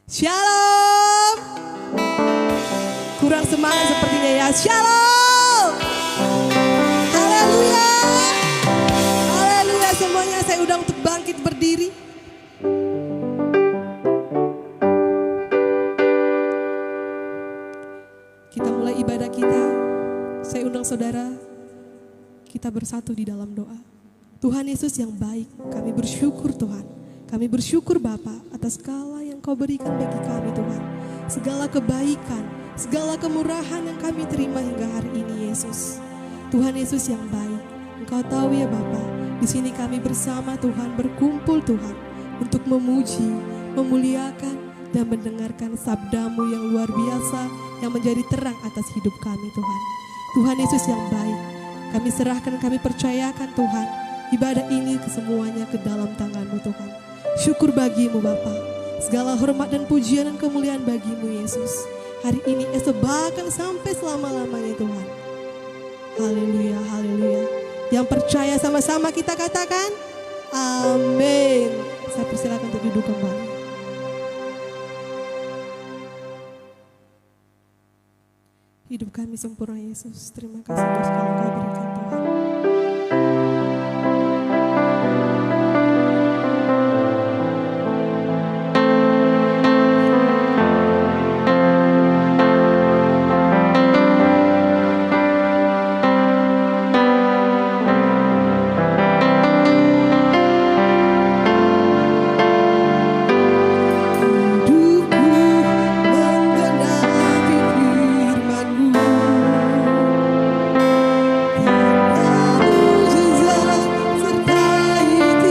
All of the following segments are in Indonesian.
Shalom. Kurang semangat sepertinya ya. Shalom. Haleluya. Haleluya semuanya, saya undang untuk bangkit berdiri. Kita mulai ibadah kita. Saya undang saudara, kita bersatu di dalam doa. Tuhan Yesus yang baik, kami bersyukur Tuhan. Kami bersyukur Bapa atas segala yang Kau berikan bagi kami Tuhan. Segala kebaikan, segala kemurahan yang kami terima hingga hari ini Yesus. Tuhan Yesus yang baik, Engkau tahu ya Bapa, di sini kami bersama Tuhan berkumpul Tuhan untuk memuji, memuliakan dan mendengarkan sabda-Mu yang luar biasa yang menjadi terang atas hidup kami Tuhan. Tuhan Yesus yang baik, kami serahkan, kami percayakan Tuhan ibadah ini kesemuanya ke dalam tangan-Mu Tuhan. Syukur bagi-Mu Bapa, segala hormat dan pujian dan kemuliaan bagi-Mu Yesus. Hari ini, esok, bahkan sampai selama-lamanya Tuhan. Haleluya, haleluya. Yang percaya sama-sama kita katakan, amin. Saya persilakan untuk duduk kembali. Hidup kami sempurna Yesus. Terima kasih untuk segala Kau berikan Tuhan. Sertai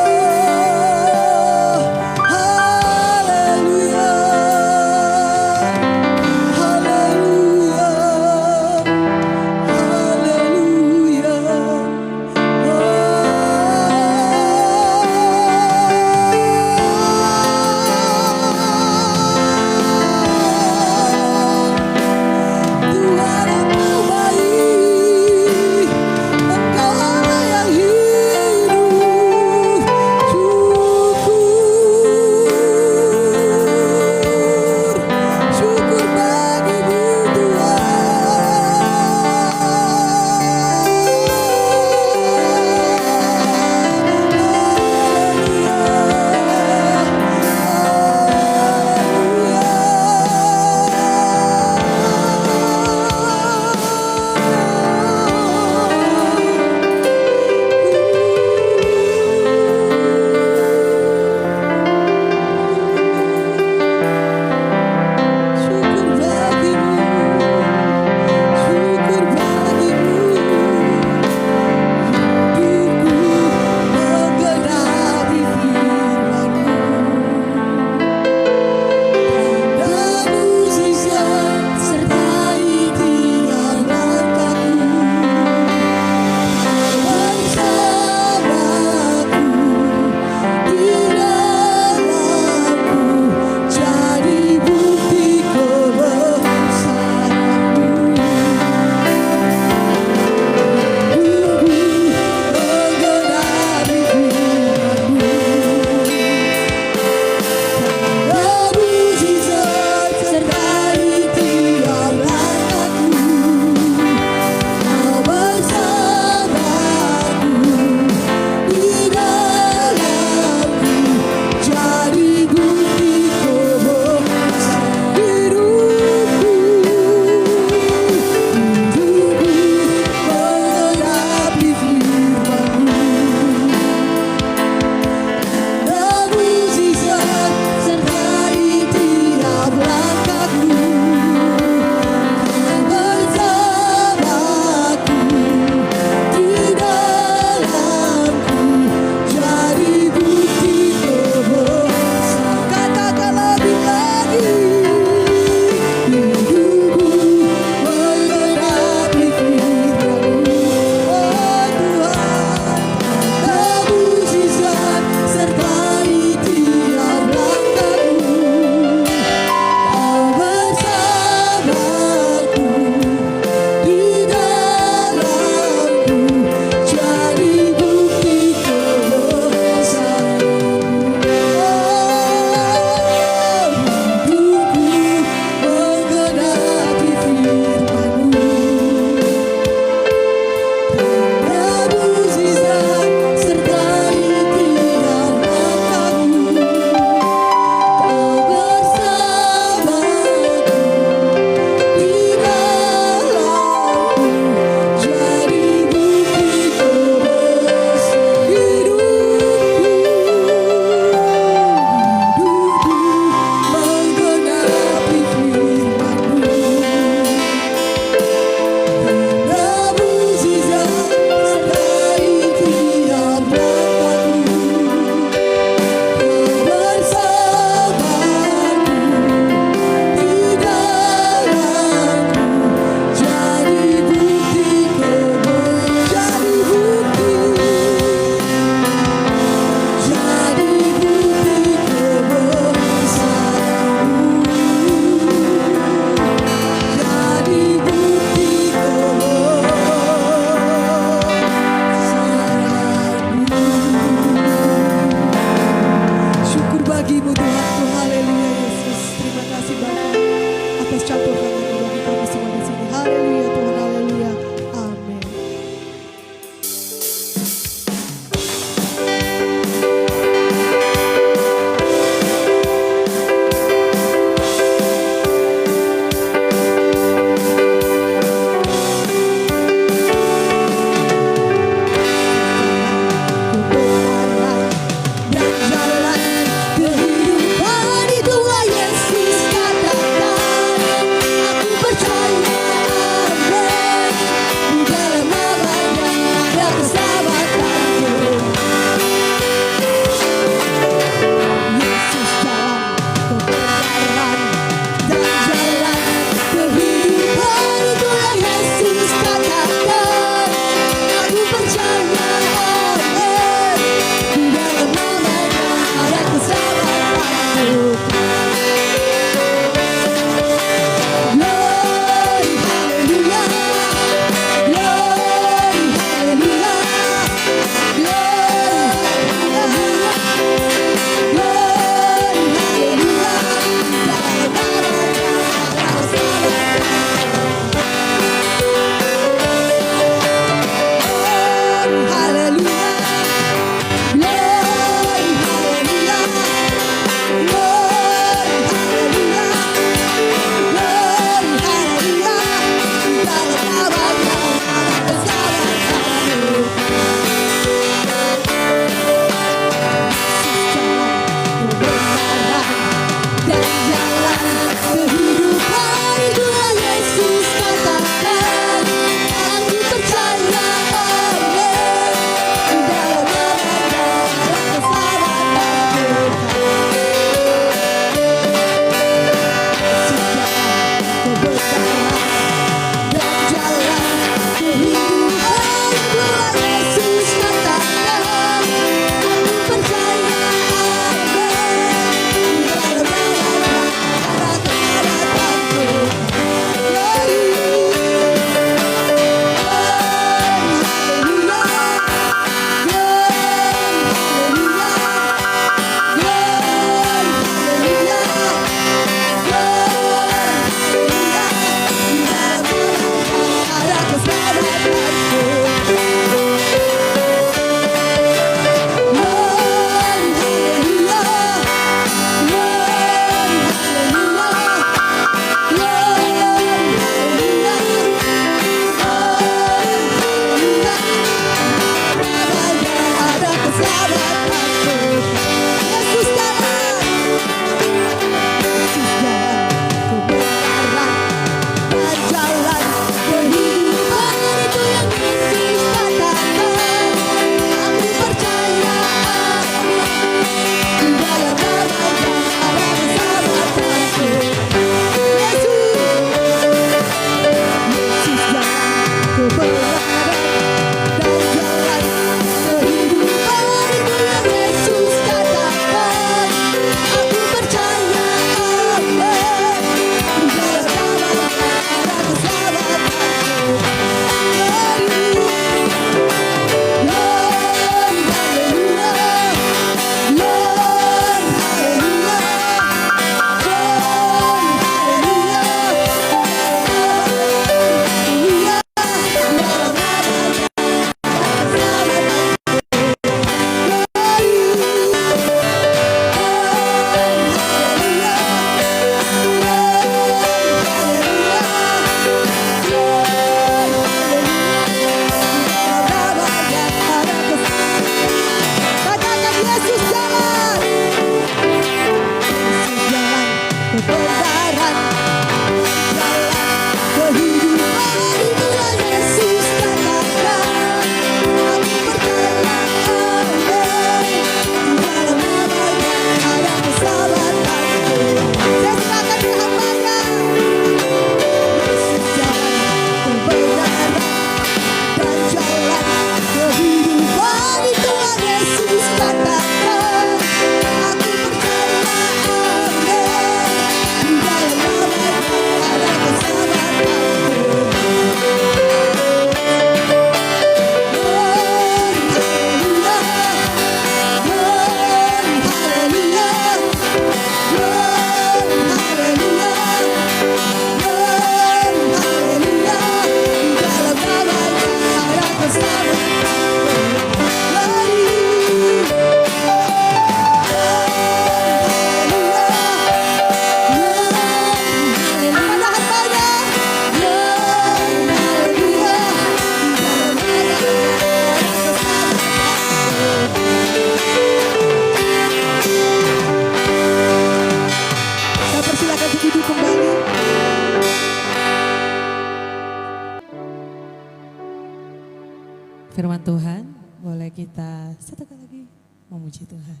firman Tuhan, boleh kita satu kali lagi memuji Tuhan.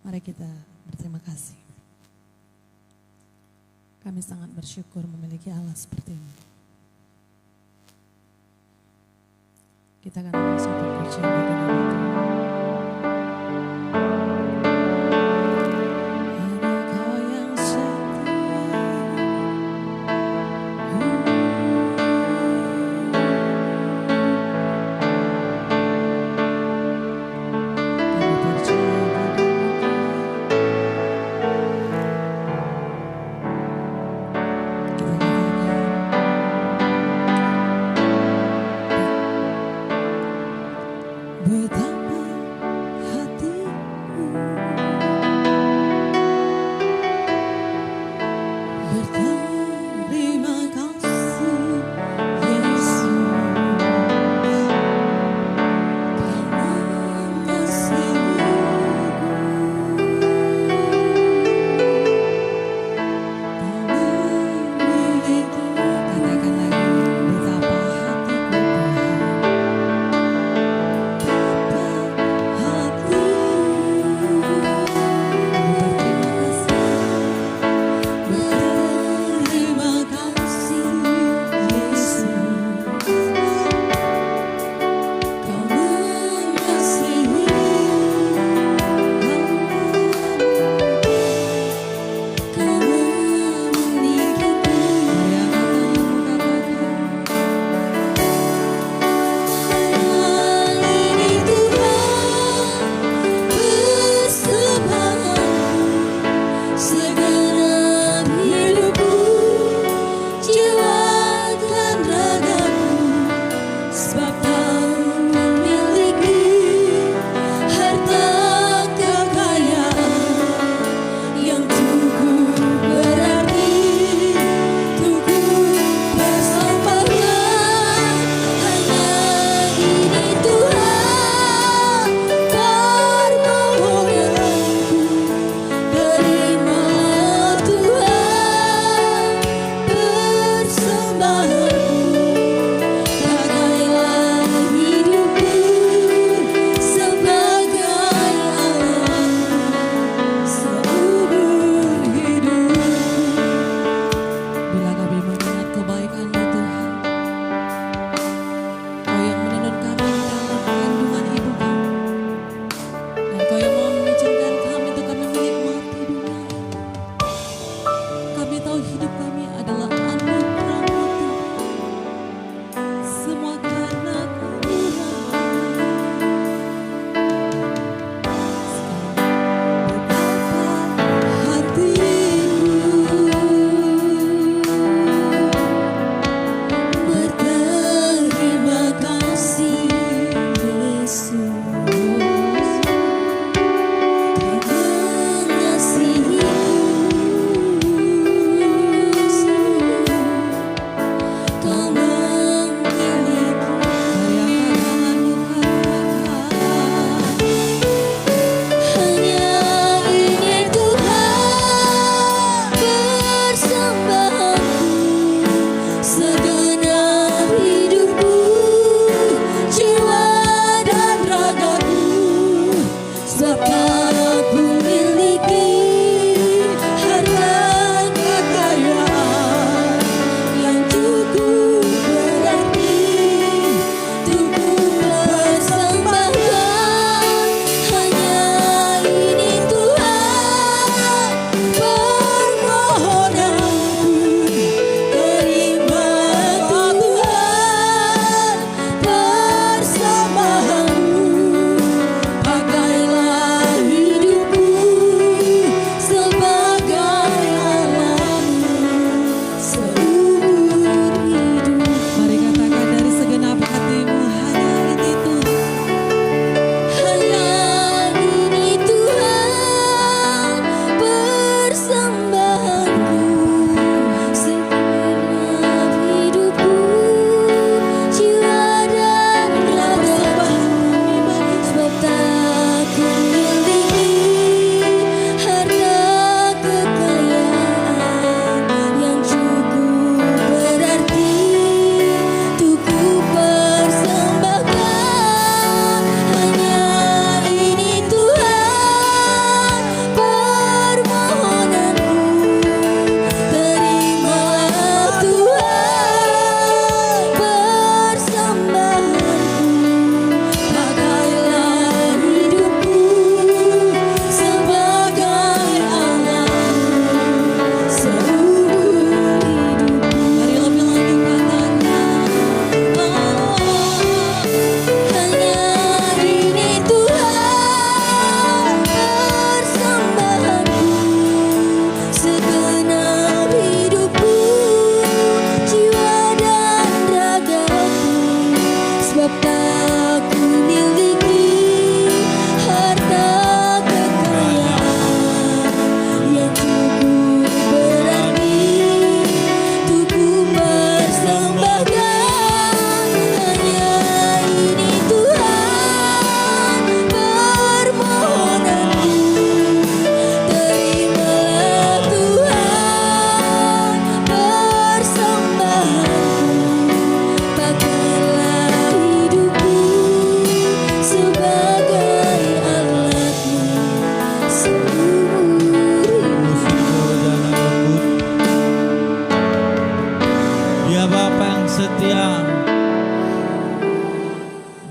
Mari kita berterima kasih. Kami sangat bersyukur memiliki Allah seperti ini. Kita akan langsung berpuji bagi nama Tuhan. Hanya Kau yang setia. Kami percaya padamu Tuhan. Kita katakan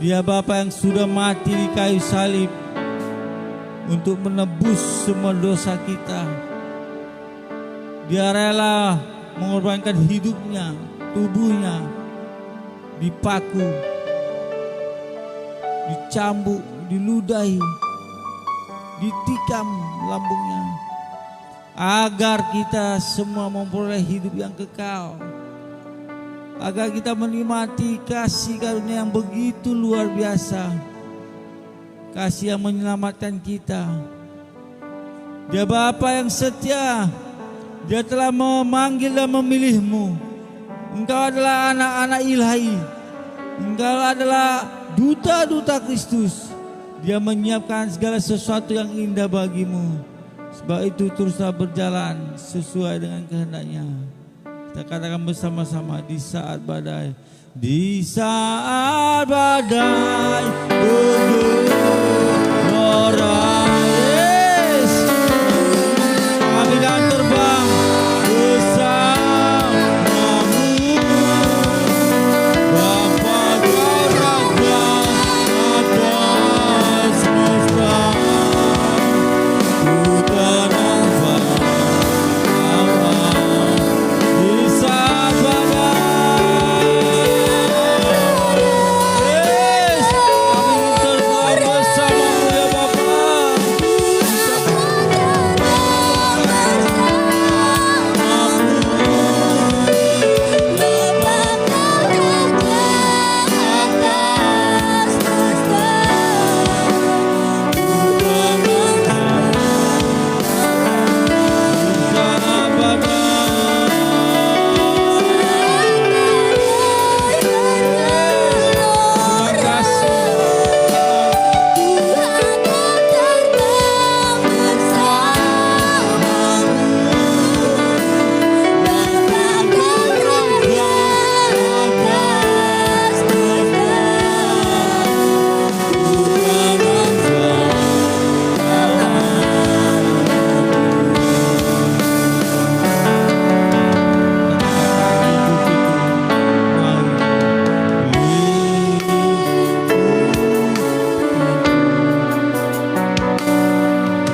Dia Bapa yang sudah mati di kayu salib untuk menebus semua dosa kita. Dia rela mengorbankan hidupnya, tubuhnya dipaku, dicambuk, diludahi, ditikam lambungnya, agar kita semua memperoleh hidup yang kekal, agar kita menikmati kasih karunia yang begitu luar biasa, kasih yang menyelamatkan kita. Dia Bapa yang setia, Dia telah memanggil dan memilihmu. Engkau adalah anak-anak ilahi, engkau adalah duta-duta Kristus. Dia menyiapkan segala sesuatu yang indah bagimu. Sebab itu teruslah berjalan sesuai dengan kehendaknya. Kita katakan bersama-sama, di saat badai, di saat badai bergelora, yes, kami akan terbang bersamamu. Bapa Kau Raja atas semesta, ku tenang di saat badai. Yes, kami terbang bersamamu ya Bapa.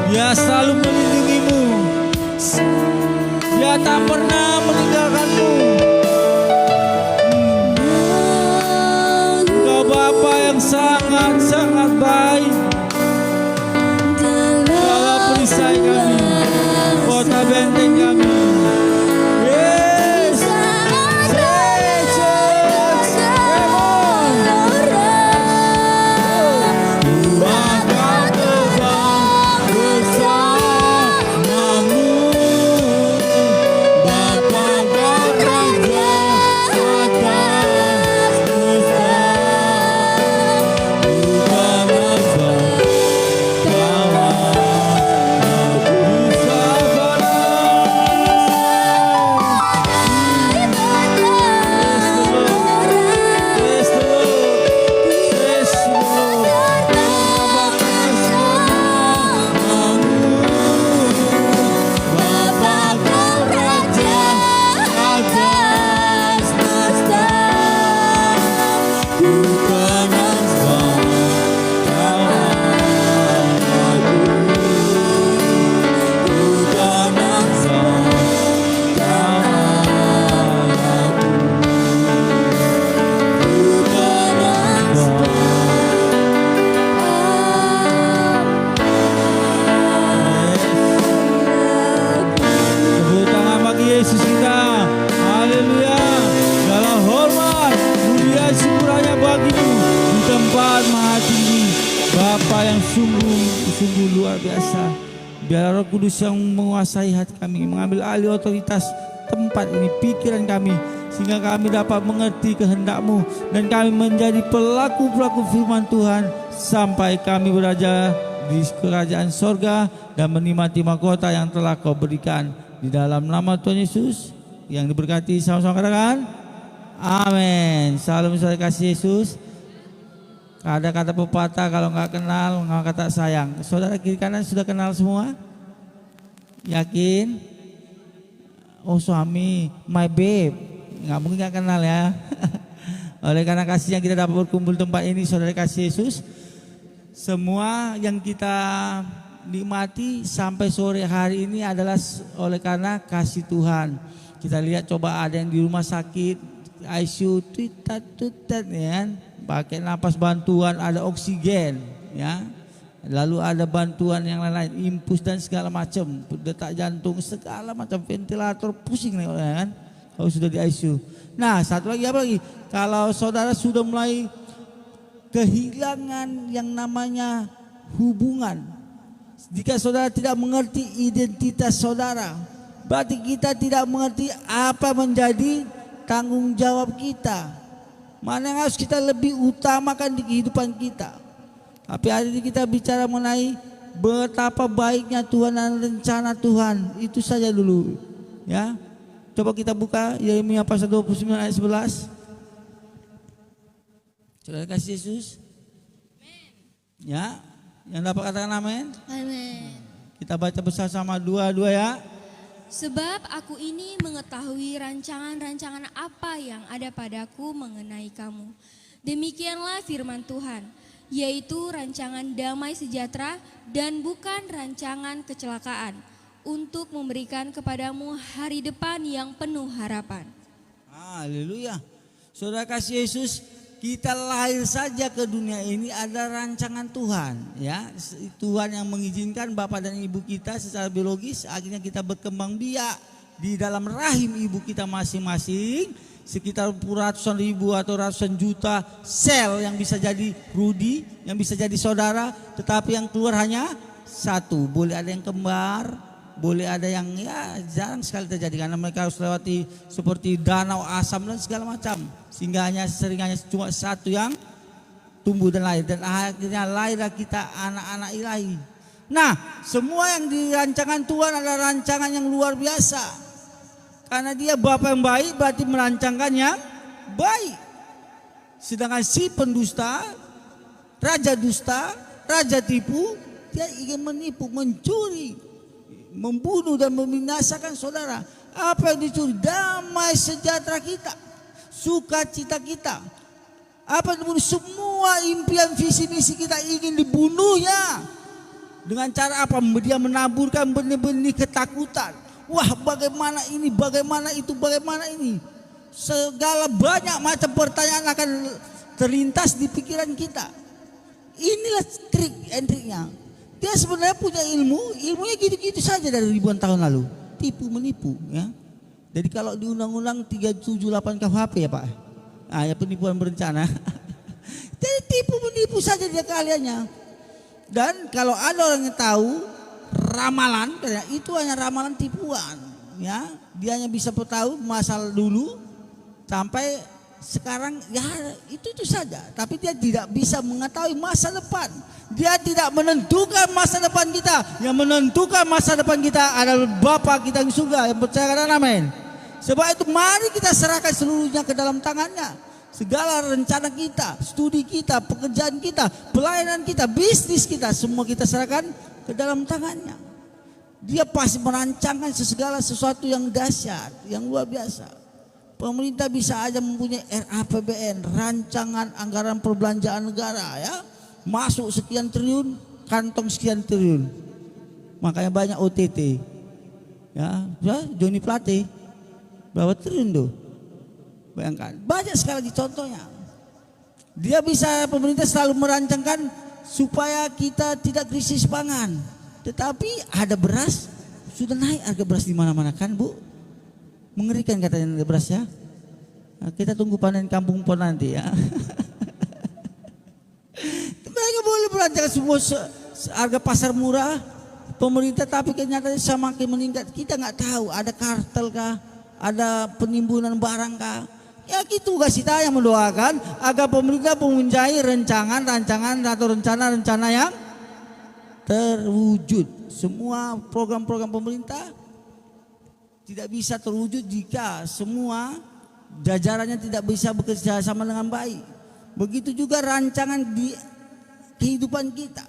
Dia selalu melindungimu. Dia tak pernah meninggalkanmu. Engkau Bapa yang sangat-sangat baik. Engkaulah perisai kami, kota benteng kami. Yes, Jesus, come on. Akan terbang bersamamu, Bapa Kau Raja atas semesta, ku tenang kawan bisa Yesus kita, haleluya. Segala hormat, mulia syukurnya bagimu di tempat maha tinggi, Bapa yang sungguh luar biasa. Biar Roh Kudus yang menguasai hati kami, mengambil alih otoritas tempat ini, pikiran kami, sehingga kami dapat mengerti kehendak-Mu dan kami menjadi pelaku-pelaku firman Tuhan sampai kami berada di kerajaan sorga dan menikmati mahkota yang telah Kau berikan. Di dalam nama Tuhan Yesus yang diberkati, sama-sama katakan amin. Salam saudara kasih Yesus. Ada kata pepatah, kalau nggak kenal nggak kata sayang. Saudara kiri kanan sudah kenal semua? Yakin? Oh suami, my babe, nggak mungkin nggak kenal ya. Oleh karena kasih yang kita dapat berkumpul tempat ini, saudara kasih Yesus, semua yang kita nikmati sampai sore hari ini adalah oleh karena kasih Tuhan. Kita lihat coba ada yang di rumah sakit, ICU, tutat ya kan, pakai napas bantuan, ada oksigen ya. Lalu ada bantuan yang lain-lain, impus dan segala macam, detak jantung, segala macam, ventilator, pusing nih ya kan, kalau sudah di ICU. Nah satu lagi apa lagi? Kalau saudara sudah mulai kehilangan yang namanya hubungan, jika saudara tidak mengerti identitas saudara, berarti kita tidak mengerti apa menjadi tanggung jawab kita, mana yang harus kita lebih utamakan di kehidupan kita. Tapi hari ini kita bicara mengenai betapa baiknya Tuhan dan rencana Tuhan. Itu saja dulu ya. Coba kita buka Yeremia pasal 29 ayat 11. Saudara kasih Yesus. Ya, yang dapat katakan amin. Amin. Kita baca bersama-sama dua-dua ya. Sebab aku ini mengetahui rancangan-rancangan apa yang ada padaku mengenai kamu. Demikianlah firman Tuhan, yaitu rancangan damai sejahtera dan bukan rancangan kecelakaan, untuk memberikan kepadamu hari depan yang penuh harapan. Haleluya. Saudara kasih Yesus, kita lahir saja ke dunia ini ada rancangan Tuhan ya. Tuhan yang mengizinkan bapak dan ibu kita secara biologis, akhirnya kita berkembang biak di dalam rahim ibu kita masing-masing. Sekitar ratusan ribu atau ratusan juta sel yang bisa jadi Rudi, yang bisa jadi saudara, tetapi yang keluar hanya satu. Boleh ada yang kembar, boleh ada yang ya jarang sekali terjadi karena mereka harus lewati seperti danau asam dan segala macam, sehingga hanya cuma satu yang tumbuh dan lahir, dan akhirnya lahirlah kita anak-anak ilahi. Nah, semua yang dirancangan Tuhan adalah rancangan yang luar biasa. Karena dia Bapa yang baik berarti merancangkan yang baik. Sedangkan si pendusta, raja dusta, raja tipu, dia ingin menipu, mencuri, membunuh dan membinasakan saudara. Apa yang dicuri? Damai sejahtera kita, sukacita kita. Apa yang dibunuh? Semua impian visi misi kita ingin dibunuhnya. Dengan cara apa? Dia menaburkan benih-benih ketakutan. Wah, bagaimana ini, bagaimana itu, bagaimana ini. Segala banyak macam pertanyaan akan terlintas di pikiran kita. Inilah trik and triknya. Dia sebenarnya punya ilmunya gitu-gitu saja dari ribuan tahun lalu. Tipu menipu ya. Jadi kalau di undang-undang 378 KUHP ya Pak. Nah, ya penipuan berencana. Jadi tipu menipu saja dia kaliannya. Dan kalau ada orang yang tahu ramalan, itu hanya ramalan tipuan ya. Dia hanya bisa tahu masa dulu sampai sekarang ya, itu saja. Tapi dia tidak bisa mengetahui masa depan. Dia tidak menentukan masa depan kita. Yang menentukan masa depan kita adalah Bapa kita yang surga, yang percaya katakan amin. Sebab itu mari kita serahkan seluruhnya ke dalam tangannya. Segala rencana kita, studi kita, pekerjaan kita, pelayanan kita, bisnis kita, semua kita serahkan ke dalam tangannya. Dia pasti merancangkan segala sesuatu yang dahsyat, yang luar biasa. Pemerintah bisa aja mempunyai RAPBN, rancangan anggaran perbelanjaan negara ya. Masuk sekian triliun, kantong sekian triliun. Makanya banyak OTT. Ya, Joni Plate berapa triliun tuh? Bayangkan, banyak sekali lagi contohnya. Dia bisa, pemerintah selalu merancangkan supaya kita tidak krisis pangan. Tetapi ada beras, sudah naik harga beras di mana-mana kan Bu? Mengerikan katanya beras ya. Nah, kita tunggu panen kampung pon nanti ya. Mereka boleh merancangkan sebuah harga pasar murah pemerintah, tapi kenyataannya semakin meningkat. Kita nggak tahu ada kartel kah, ada penimbunan barang kah. Ya gitu kasih kita yang mendoakan agar pemerintah mempunyai rancangan atau rencana-rencana yang terwujud. Semua program-program pemerintah tidak bisa terwujud jika semua jajarannya tidak bisa bekerja sama dengan baik. Begitu juga rancangan di kehidupan kita.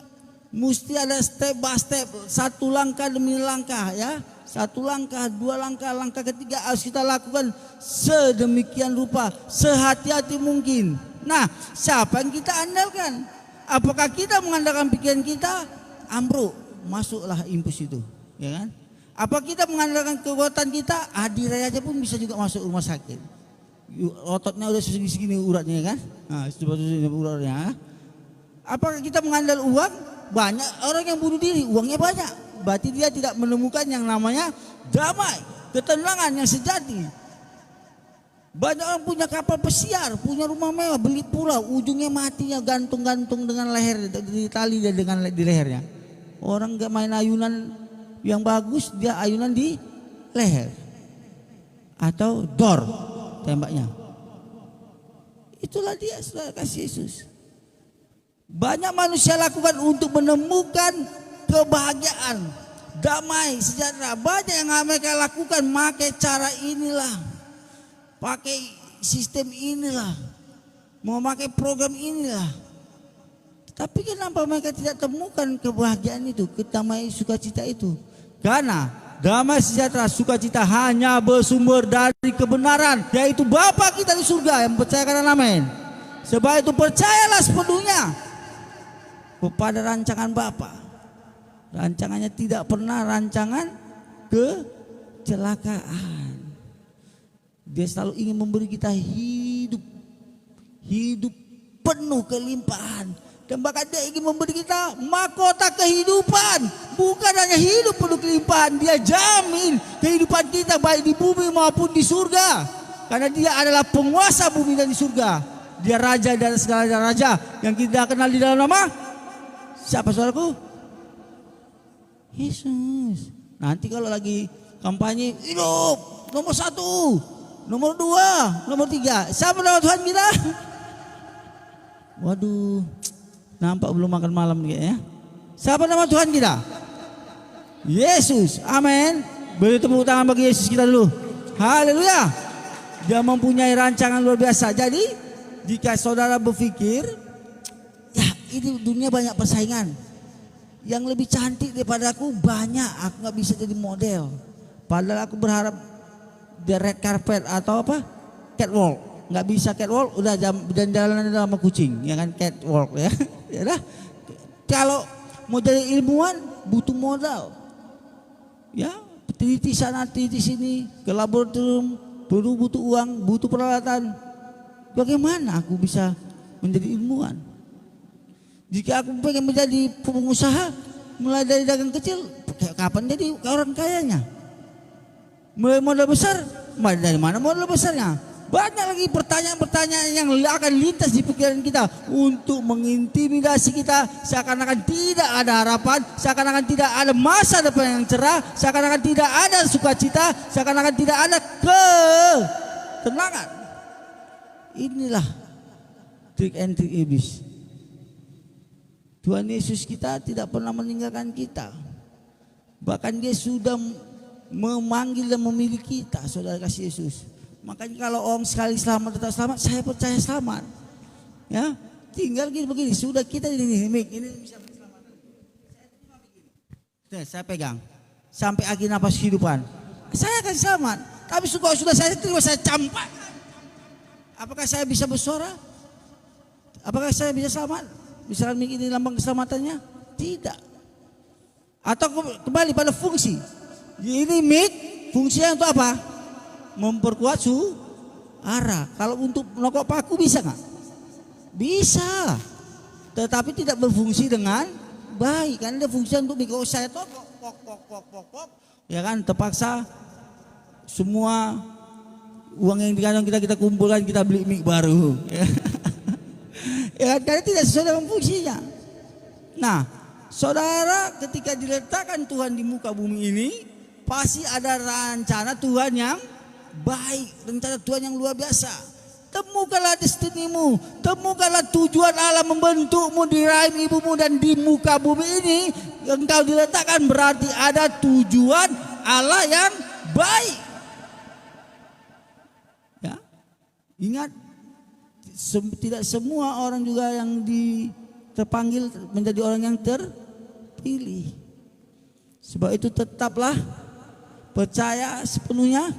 Mesti ada step by step, satu langkah demi langkah ya. Satu langkah, dua langkah, langkah ketiga harus kita lakukan sedemikian rupa, sehati-hati mungkin. Nah, siapa yang kita andalkan? Apakah kita mengandalkan pikiran kita? Ambruk, masuklah impuls itu, ya kan? Apa kita mengandalkan kekuatan kita? Adi aja pun bisa juga masuk rumah sakit. Ototnya udah segini-segini uratnya, kan? Nah, itu uratnya. Apakah kita mengandalkan uang? Banyak orang yang bunuh diri, uangnya banyak. Berarti dia tidak menemukan yang namanya damai, ketenangan yang sejati. Banyak orang punya kapal pesiar, punya rumah mewah, beli pulau, ujungnya matinya gantung-gantung dengan leher, di tali dan dengan di lehernya. Orang gak main ayunan yang bagus, dia ayunan di leher atau dor tembaknya. Itulah dia, saudara kasih Yesus. Banyak manusia lakukan untuk menemukan kebahagiaan, damai, sejahtera. Banyak yang mereka lakukan pakai cara inilah, pakai sistem inilah, memakai program inilah. Tapi kenapa mereka tidak temukan kebahagiaan itu, kedamaian, sukacita itu? Karena damai, sejahtera, sukacita hanya bersumber dari kebenaran, yaitu Bapa kita di surga yang percayakan amin. Sebab itu percayalah sepenuhnya kepada rancangan Bapa. Rancangannya tidak pernah rancangan kecelakaan. Dia selalu ingin memberi kita hidup penuh kelimpahan. Dan bahkan dia ingin memberi kita mahkota kehidupan. Bukan hanya hidup penuh kelimpahan, dia jamin kehidupan kita baik di bumi maupun di surga. Karena dia adalah penguasa bumi dan di surga. Dia raja dari segala raja yang kita kenal di dalam nama siapa, saudaraku? Yesus. Nanti kalau lagi kampanye, hidup nomor 1, nomor 2, nomor 3. Siapa nama Tuhan kita? Waduh, nampak belum makan malam kayaknya. Siapa nama Tuhan kita? Yesus. Amin. Beri tepuk tangan bagi Yesus kita dulu. Haleluya. Dia mempunyai rancangan luar biasa. Jadi jika saudara berpikir, ya ini dunia banyak persaingan, yang lebih cantik daripada aku banyak, aku gak bisa jadi model. Padahal aku berharap di red carpet atau apa, catwalk. Nggak bisa catwalk, udah dan jalan sama kucing, ya kan, catwalk ya. Ya dah. Kalau mau jadi ilmuwan butuh modal, ya, teliti sana teliti sini, ke laboratorium, butuh uang, butuh peralatan. Bagaimana aku bisa menjadi ilmuwan? Jika aku pengen menjadi pengusaha, mulai dari dagang kecil, kapan jadi orang kayanya? Mulai modal besar, dari mana modal besarnya? Banyak lagi pertanyaan-pertanyaan yang akan lintas di pikiran kita untuk mengintimidasi kita, seakan-akan tidak ada harapan, seakan-akan tidak ada masa depan yang cerah, seakan-akan tidak ada sukacita, seakan-akan tidak ada ketenangan. Inilah trik and trik iblis. Tuhan Yesus kita tidak pernah meninggalkan kita. Bahkan dia sudah memanggil dan memilih kita, saudara kasih Yesus. Makanya kalau orang sekali selamat tetap selamat, saya percaya selamat. Ya, tinggal begini, sudah kita ini bisa selamat. Saya pegang sampai akhir nafas kehidupan, saya akan selamat. Tapi sudah saya terima, saya campak. Apakah saya bisa bersuara? Apakah saya bisa selamat? Misalkan ini lambang keselamatannya? Tidak. Atau kembali pada fungsi. Ini mic, fungsinya untuk apa? Memperkuat suara. Kalau untuk menokok paku bisa nggak? Bisa. Tetapi tidak berfungsi dengan baik. Kan ada fungsi untuk mic. Kalau saya tokok, pok, ya kan, terpaksa semua uang yang dikandung kita kumpulkan, kita beli mic baru. Ya, karena tidak sesuai dengan fungsinya. Nah, saudara, ketika diletakkan Tuhan di muka bumi ini, pasti ada rencana Tuhan yang baik, rencana Tuhan yang luar biasa. Temukanlah destinimu, temukanlah tujuan Allah membentukmu di rahim ibumu, dan di muka bumi ini engkau diletakkan, berarti ada tujuan Allah yang baik. Ya, ingat, tidak semua orang juga yang terpanggil menjadi orang yang terpilih. Sebab itu tetaplah percaya sepenuhnya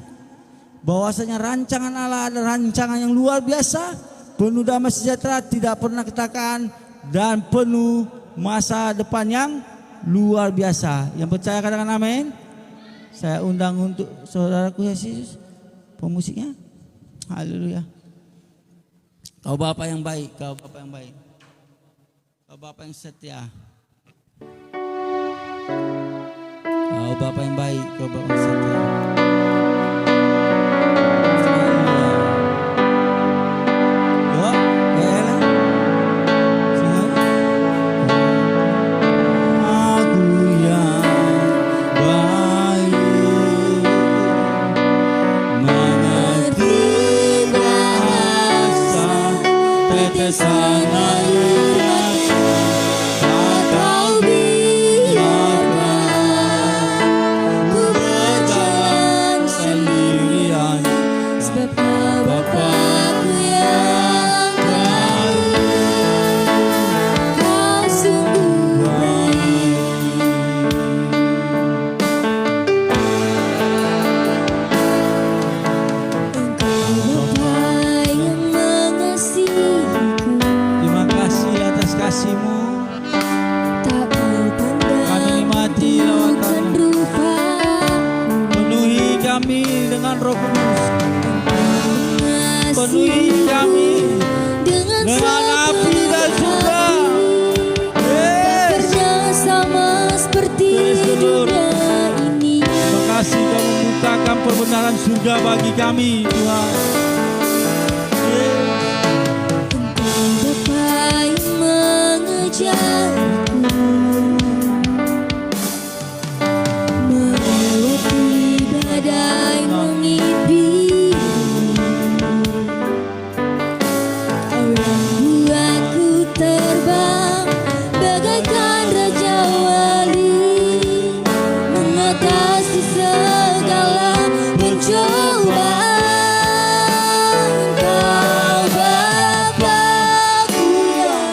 bahwasanya rancangan Allah adalah rancangan yang luar biasa, penuh damai sejahtera, tidak pernah ketakan, dan penuh masa depan yang luar biasa. Yang percaya katakan amin. Saya undang untuk saudaraku Yesus, pemusiknya. Haleluya. Kau Bapa yang baik, kau Bapa yang baik, kau Bapa yang setia, kau Bapa yang baik, kau Bapa yang setia. Perbenaran surga bagi kami, Tuhan. Engkau Bapa yang mengejarku, melewati badai menghimpit, Kau yang buatku terbang bagaikan raja wali, mengatasi segala pencobaan. Kau Bapa-Ku yang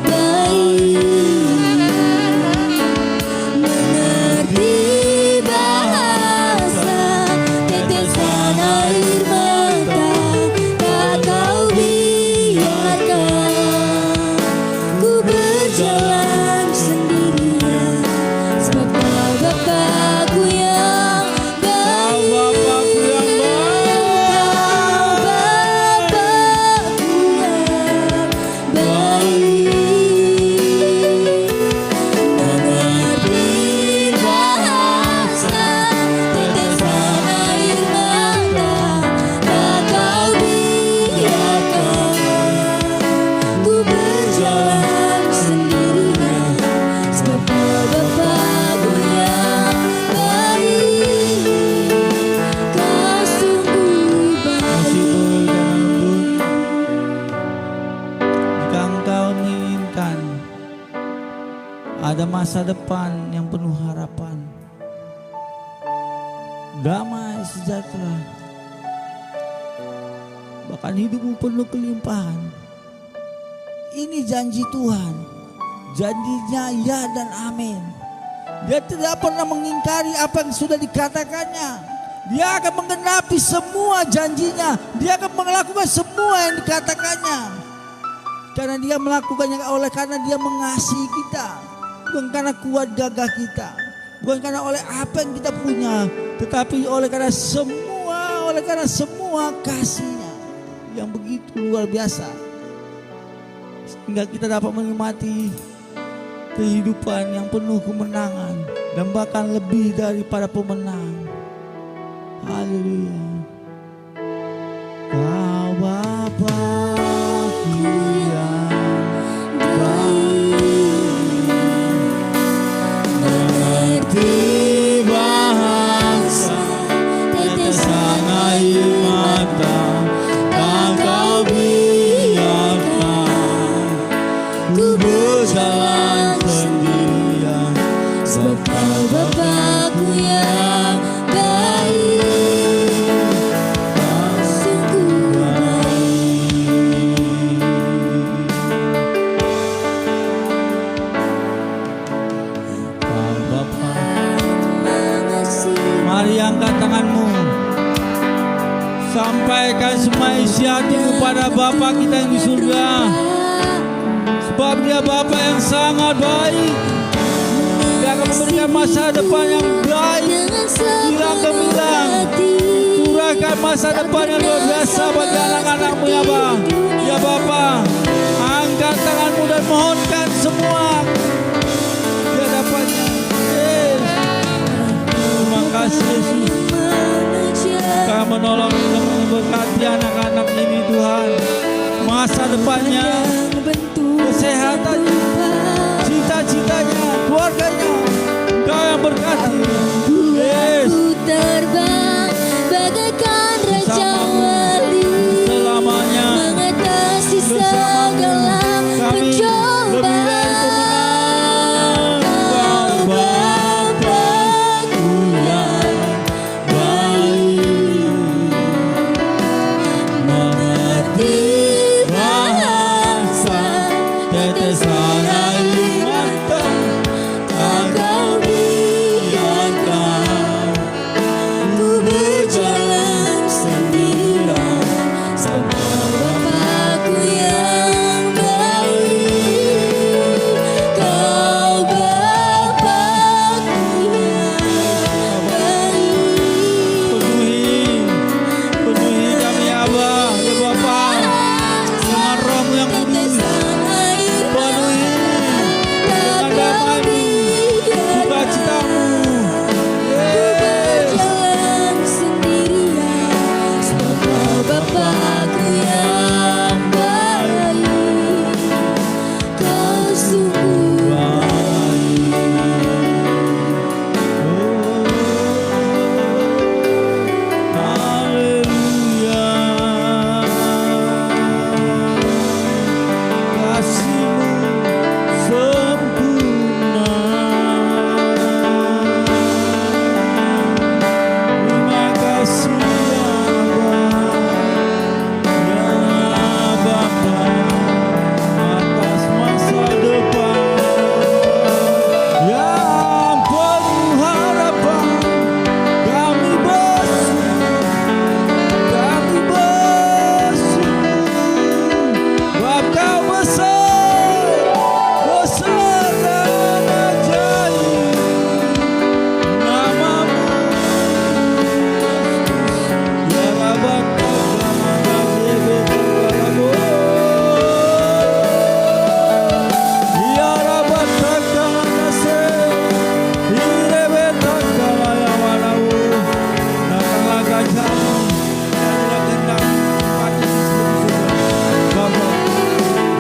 baik, mengerti bahasa tetesan air mata, tak Kau biarkan ku berjalan sendirian, sebab Kau Bapa-Ku yang ada masa depan yang penuh harapan, damai sejahtera, bahkan hidupmu penuh kelimpahan. Ini janji Tuhan, janjinya ya dan amin. Dia tidak pernah mengingkari apa yang sudah dikatakannya. Dia akan menggenapi semua janjinya. Dia akan melakukan semua yang dikatakannya. Karena dia melakukannya karena dia mengasihi kita. Bukan karena kuat gagah kita, bukan karena oleh apa yang kita punya, tetapi oleh karena semua kasih-Nya yang begitu luar biasa, sehingga kita dapat menikmati kehidupan yang penuh kemenangan dan bahkan lebih daripada pemenang. Haleluya. Kau Bapa-Ku yang mengerti bahasa tetesan air mata, tak Kau biarkan ku berjalan sendirian, sebab Kau Bapa-Ku yang baik. Bapa kita yang di surga. Sebab Dia Bapa yang sangat baik. Dia akan memberikan masa depan yang baik, hilang gemilang. Curahkan masa depan yang luar biasa bagi anak-anakmu ya Bapa. Ya Bapa, angkat tanganmu dan mohonkan semua di hadapannya. Yes. Terima kasih Yesus. Kau menolong dan memberkati anak-anak ini Tuhan. Masa depannya, kesehatannya, cita-citanya, keluarganya, Kau yang berkati. Yes. Terbang bagaikan raja wali, Selamanya mengatasi bersamamu segala kami lebih dari pencobaan. pemenang. Kau Bapa-Ku yang baik, mengerti bahasa tetesan air mata. Kau biarkan ku berjalan sendirian, Sama Bapa-Ku yang baik, Kau Bapa-Ku yang baik. Penuhi kami ya Aba, ya Bapa, dengan Roh-Mu yang kudus. Penuhi dengan damai-Mu, sukacita-Mu. Yes. Jalan sendirian, sama Bapa-Ku yang baik, Kau sungguh Haleluya. Kasih-Mu sempurna. Terima kasih ya Bapa atas masa depan yang penuh harapan. Kami bersyukur, sebab Kau besar, besar dan ajaib. Nama-Mu ya Rabat ya Rabat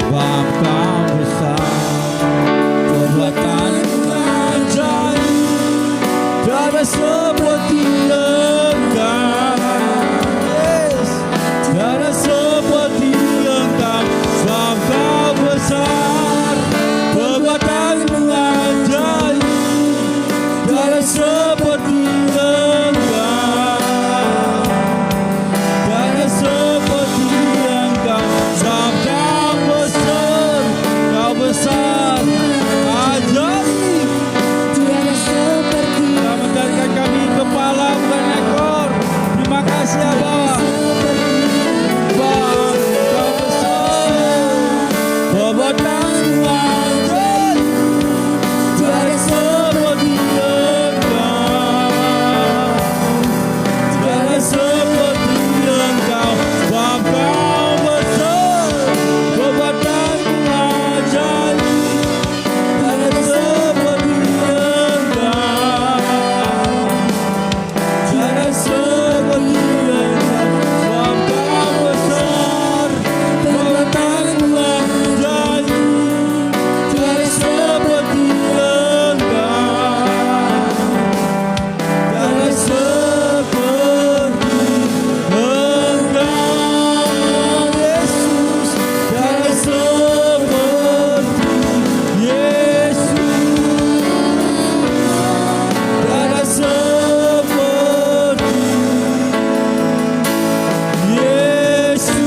Bapa besar, perbuatan ajaib, tiada seperti Engkau. Yes, tiada seperti Engkau. Sebab Kau besar, perbuatan-Mu ajaib, tiada seperti Engkau. Tiada seperti Engkau. Sebab Kau besar, Kau besar, ajaib. tiada seperti Kau menjadikan kami kepala bukan ekor. Terima kasih Abah. Bang, Kau besar, perbuatan-Mu ajaib, tiada seperti Engkau. Tiada seperti Engkau. Sebab Kau besar, perbuatan-Mu ajaib, tiada seperti Engkau. Tiada seperti Engkau. Sebab Kau besar, perbuatan-Mu ajaib, tiada seperti Engkau. Tiada seperti Engkau, Yesus. Tiada seperti Yesus. Tiada seperti Yesus.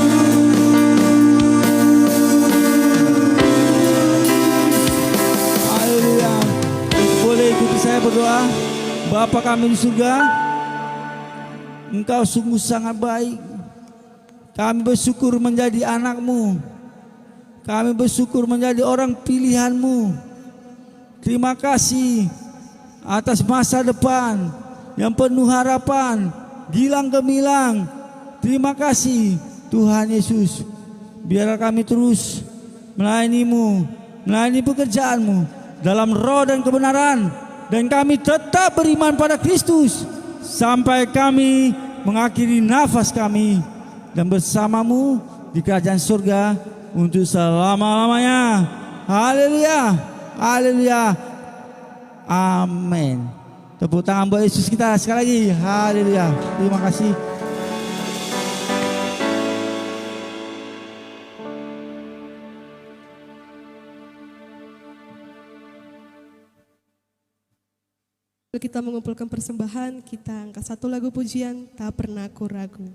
Haleluya. Boleh ikuti saya berdoa. Bapa kami di surga, Engkau sungguh sangat baik. Kami bersyukur menjadi anak-Mu. Kami bersyukur menjadi orang pilihan-Mu. Terima kasih atas masa depan yang penuh harapan, gilang gemilang. Terima kasih Tuhan Yesus. Biarlah kami terus melayani-Mu, melayani pekerjaan-Mu dalam roh dan kebenaran. Dan kami tetap beriman pada Kristus sampai kami mengakhiri nafas kami dan bersama-Mu di kerajaan surga untuk selama-lamanya. Haleluya, haleluya, amin. Tepuk tangan buat Yesus kita sekali lagi. Haleluya, terima kasih. Kita mengumpulkan persembahan, kita angkat satu lagu pujian, Tak Pernah Ku Ragu.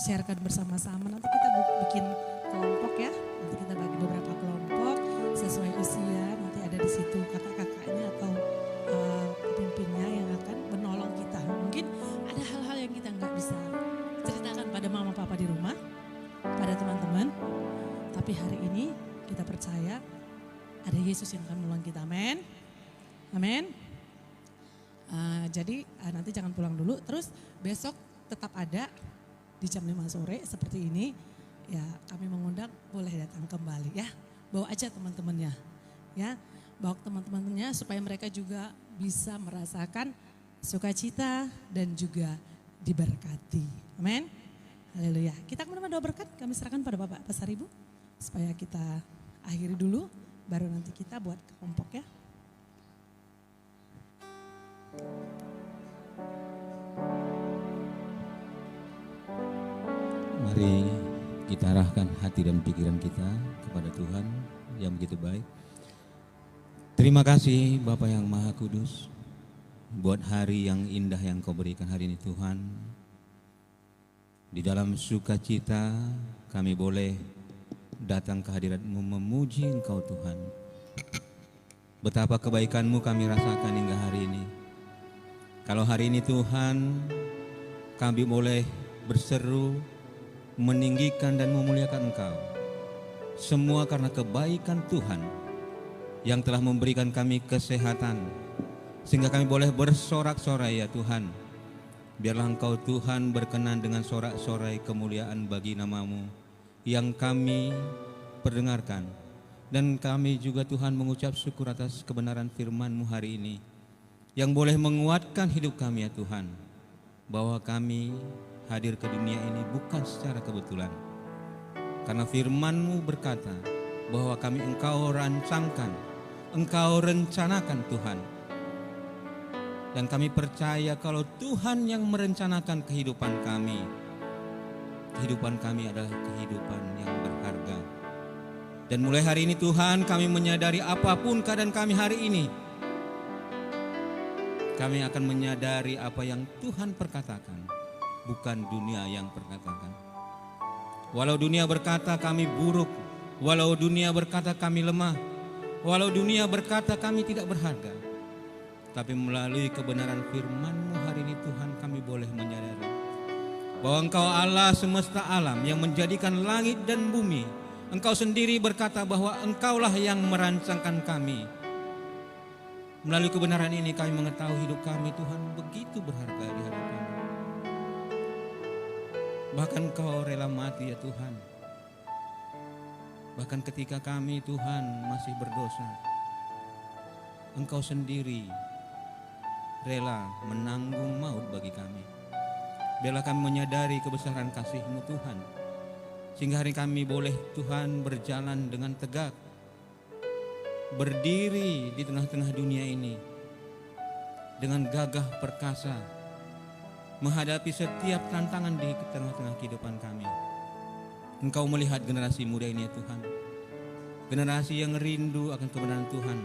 sharekan bersama-sama. Nanti kita bikin kelompok ya. Nanti kita bagi beberapa kelompok sesuai usia. Nanti ada di situ kakak-kakaknya atau pemimpinnya yang akan menolong kita. Mungkin ada hal-hal yang kita nggak bisa ceritakan pada mama papa di rumah, pada teman-teman. Tapi hari ini kita percaya ada Yesus yang akan menolong kita. Amin. Amin. Jadi nanti jangan pulang dulu. Terus besok tetap ada di jam 5 sore seperti ini. Ya kami mengundang boleh datang kembali ya. bawa aja teman-temannya. Ya, bawa teman-temannya supaya mereka juga bisa merasakan sukacita dan juga diberkati. Amin. Haleluya. Kita menerima doa berkat, kami serahkan pada Bapak Pasar Ibu supaya kita akhiri dulu, baru nanti kita buat kelompok ya. Mari kita arahkan hati dan pikiran kita kepada Tuhan yang begitu baik. Terima kasih Bapa yang Maha Kudus buat hari yang indah yang Kau berikan hari ini Tuhan. Di dalam sukacita kami boleh datang ke hadirat-Mu memuji Engkau Tuhan. Betapa kebaikan-Mu kami rasakan hingga hari ini. Kalau hari ini Tuhan kami boleh berseru, meninggikan dan memuliakan Engkau. Semua karena kebaikan Tuhan yang telah memberikan kami kesehatan. Sehingga kami boleh bersorak-sorai ya Tuhan. Biarlah Engkau Tuhan berkenan dengan sorak-sorai kemuliaan bagi nama-Mu yang kami perdengarkan. Dan kami juga Tuhan mengucap syukur atas kebenaran firman-Mu hari ini. Yang boleh menguatkan hidup kami ya Tuhan. Bahwa kami hadir ke dunia ini bukan secara kebetulan. Karena firman-Mu berkata bahwa kami Engkau rancangkan, Engkau rencanakan Tuhan. Dan kami percaya kalau Tuhan yang merencanakan kehidupan kami adalah kehidupan yang berharga. Dan mulai hari ini Tuhan kami menyadari apapun keadaan kami hari ini, kami akan menyadari apa yang Tuhan perkatakan, bukan dunia yang perkatakan. Walau dunia berkata kami buruk, walau dunia berkata kami lemah, walau dunia berkata kami tidak berharga, tapi melalui kebenaran firman-Mu hari ini Tuhan kami boleh menyadari bahwa Engkau Allah semesta alam yang menjadikan langit dan bumi. Engkau sendiri berkata bahwa Engkaulah yang merancangkan kami. Melalui kebenaran ini kami mengetahui hidup kami Tuhan begitu berharga di hadapan-Mu. Bahkan Engkau rela mati ya Tuhan. Bahkan ketika kami Tuhan masih berdosa, Engkau sendiri rela menanggung maut bagi kami. Biarlah kami menyadari kebesaran kasih-Mu Tuhan. Sehingga hari kami boleh Tuhan berjalan dengan tegak, berdiri di tengah-tengah dunia ini dengan gagah perkasa, menghadapi setiap tantangan di tengah-tengah kehidupan kami. Engkau melihat generasi muda ini ya Tuhan, generasi yang rindu akan kebenaran Tuhan.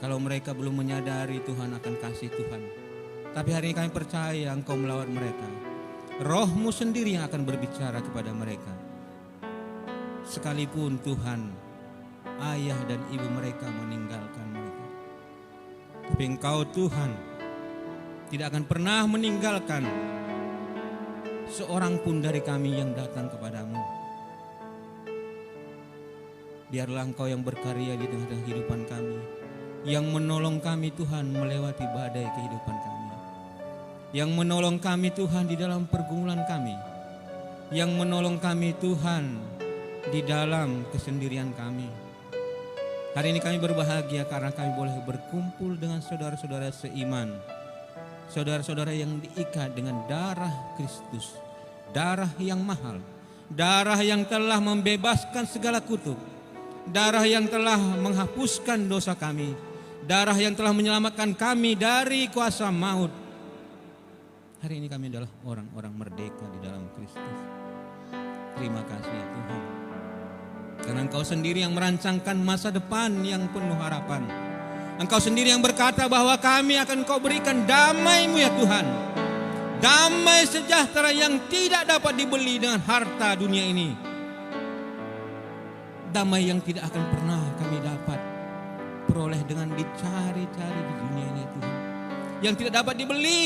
Kalau mereka belum menyadari Tuhan akan kasih Tuhan, tapi hari ini kami percaya Engkau melawat mereka. Roh-Mu sendiri yang akan berbicara kepada mereka. Sekalipun Tuhan, ayah dan ibu mereka meninggalkan mereka, tapi Engkau Tuhan tidak akan pernah meninggalkan seorang pun dari kami yang datang kepadamu. Biarlah Engkau yang berkarya di tengah-tengah kehidupan kami, yang menolong kami Tuhan melewati badai kehidupan kami, yang menolong kami Tuhan di dalam pergumulan kami, yang menolong kami Tuhan di dalam kesendirian kami. Hari ini kami berbahagia karena kami boleh berkumpul dengan saudara-saudara seiman, saudara-saudara yang diikat dengan darah Kristus, darah yang mahal, darah yang telah membebaskan segala kutuk, darah yang telah menghapuskan dosa kami, darah yang telah menyelamatkan kami dari kuasa maut. Hari ini kami adalah orang-orang merdeka di dalam Kristus. Terima kasih ya Tuhan. Karena Engkau sendiri yang merancangkan masa depan yang penuh harapan. Engkau sendiri yang berkata bahwa kami akan Engkau berikan damai-Mu ya Tuhan. Damai sejahtera yang tidak dapat dibeli dengan harta dunia ini. Damai yang tidak akan pernah kami dapat peroleh dengan dicari-cari di dunia ini ya Tuhan. Yang tidak dapat dibeli.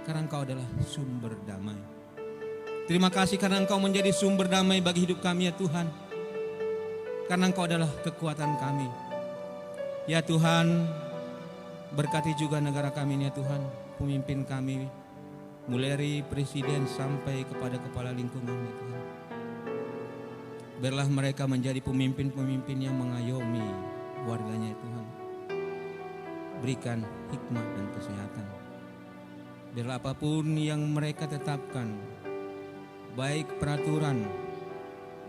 Karena Engkau adalah sumber damai. Terima kasih karena Engkau menjadi sumber damai bagi hidup kami ya Tuhan. Karena Engkau adalah kekuatan kami. Ya Tuhan, berkati juga negara kami ini ya Tuhan. Pemimpin kami mulai dari presiden sampai kepada kepala lingkungan ya Tuhan. Biarlah mereka menjadi pemimpin-pemimpin yang mengayomi warganya ya Tuhan. Berikan hikmah dan kesehatan. Biarlah apapun yang mereka tetapkan, baik peraturan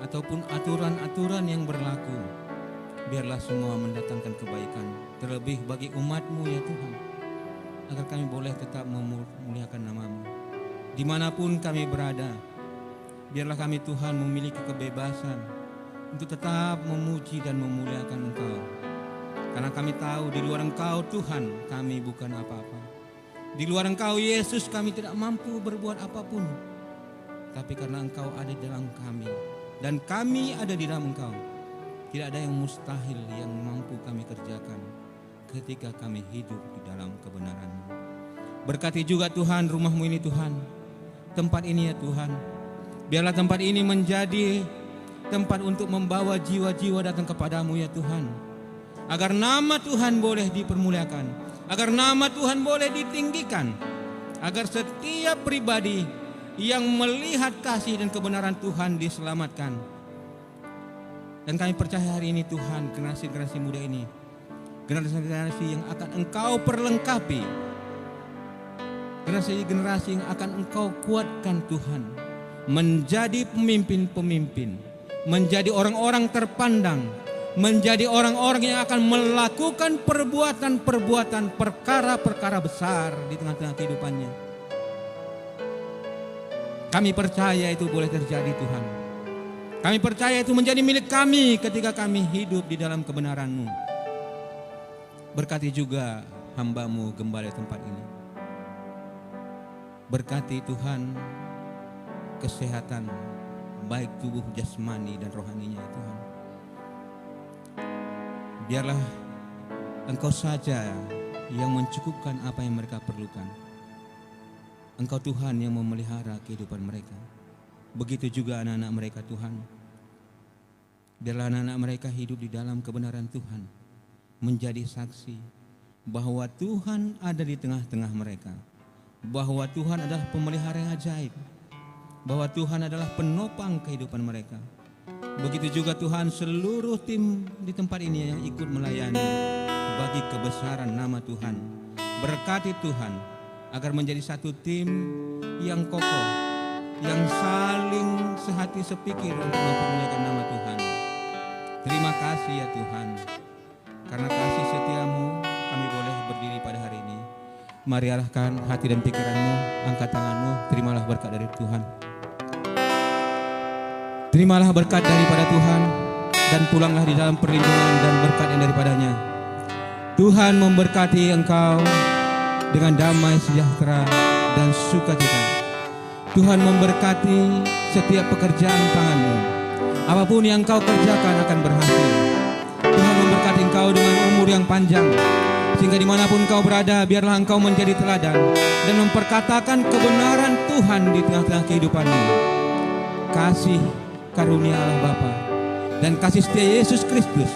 ataupun aturan-aturan yang berlaku, biarlah semua mendatangkan kebaikan, terlebih bagi umat-Mu ya Tuhan, agar kami boleh tetap memuliakan nama-Mu. Dimanapun kami berada, biarlah kami Tuhan memiliki kebebasan untuk tetap memuji dan memuliakan Engkau. Karena kami tahu di luar Engkau Tuhan kami bukan apa-apa. Di luar Engkau Yesus kami tidak mampu berbuat apapun. Tapi karena Engkau ada di dalam kami dan kami ada di dalam Engkau, tidak ada yang mustahil yang mampu kami kerjakan ketika kami hidup di dalam kebenaran-Mu. Berkati juga Tuhan rumah-Mu ini Tuhan, tempat ini ya Tuhan. Biarlah tempat ini menjadi tempat untuk membawa jiwa-jiwa datang kepadamu ya Tuhan. Agar nama Tuhan boleh dipermuliakan, agar nama Tuhan boleh ditinggikan, agar setiap pribadi yang melihat kasih dan kebenaran Tuhan diselamatkan. Dan kami percaya hari ini Tuhan, generasi-generasi muda ini, generasi-generasi yang akan Engkau perlengkapi, generasi-generasi yang akan Engkau kuatkan Tuhan, menjadi pemimpin-pemimpin, menjadi orang-orang terpandang, menjadi orang-orang yang akan melakukan perbuatan-perbuatan, perkara-perkara besar di tengah-tengah kehidupannya. Kami percaya itu boleh terjadi Tuhan. Kami percaya itu menjadi milik kami ketika kami hidup di dalam kebenaran-Mu. Berkati juga hamba-Mu gembala tempat ini. Berkati Tuhan kesehatan baik tubuh jasmani dan rohaninya Tuhan. Biarlah Engkau saja yang mencukupkan apa yang mereka perlukan. Engkau Tuhan yang memelihara kehidupan mereka. Begitu juga anak-anak mereka Tuhan. Biarlah anak-anak mereka hidup di dalam kebenaran Tuhan, menjadi saksi bahwa Tuhan ada di tengah-tengah mereka, bahwa Tuhan adalah pemelihara yang ajaib, bahwa Tuhan adalah penopang kehidupan mereka. Begitu juga Tuhan seluruh tim di tempat ini yang ikut melayani bagi kebesaran nama Tuhan. Berkati Tuhan agar menjadi satu tim yang kokoh, yang saling sehati sepikir untuk mempermuliakan nama Tuhan. Terima kasih ya Tuhan, karena kasih setia-Mu kami boleh berdiri pada hari ini. Mari arahkan hati dan pikiran-Mu, angkat tangan-Mu, terimalah berkat dari Tuhan. Terimalah berkat daripada Tuhan dan pulanglah di dalam perlindungan dan berkat yang daripadanya. Tuhan memberkati engkau dengan damai sejahtera dan sukacita. Tuhan memberkati setiap pekerjaan tanganmu. Apapun yang engkau kerjakan akan berhasil. Tuhan memberkati engkau dengan umur yang panjang, sehingga dimanapun engkau berada, biarlah engkau menjadi teladan dan memperkatakan kebenaran Tuhan di tengah-tengah kehidupanmu. Kasih karunia Allah Bapa dan kasih setia Yesus Kristus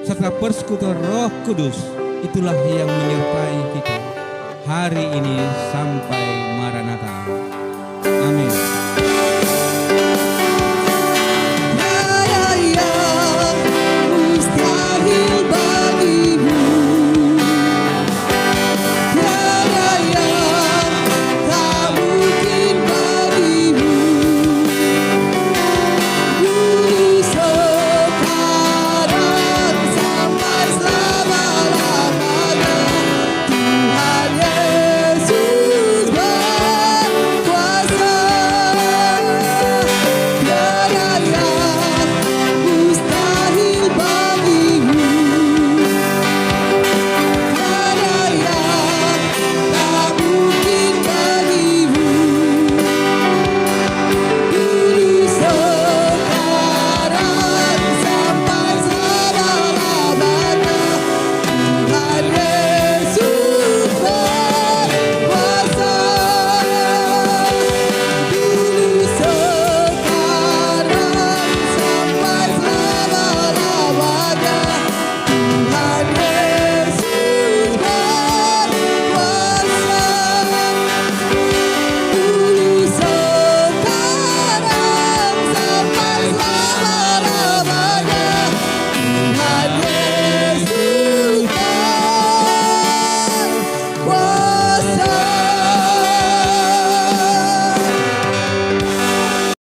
serta persekutuan Roh Kudus itulah yang menyertai kita hari ini sampai Maranatha.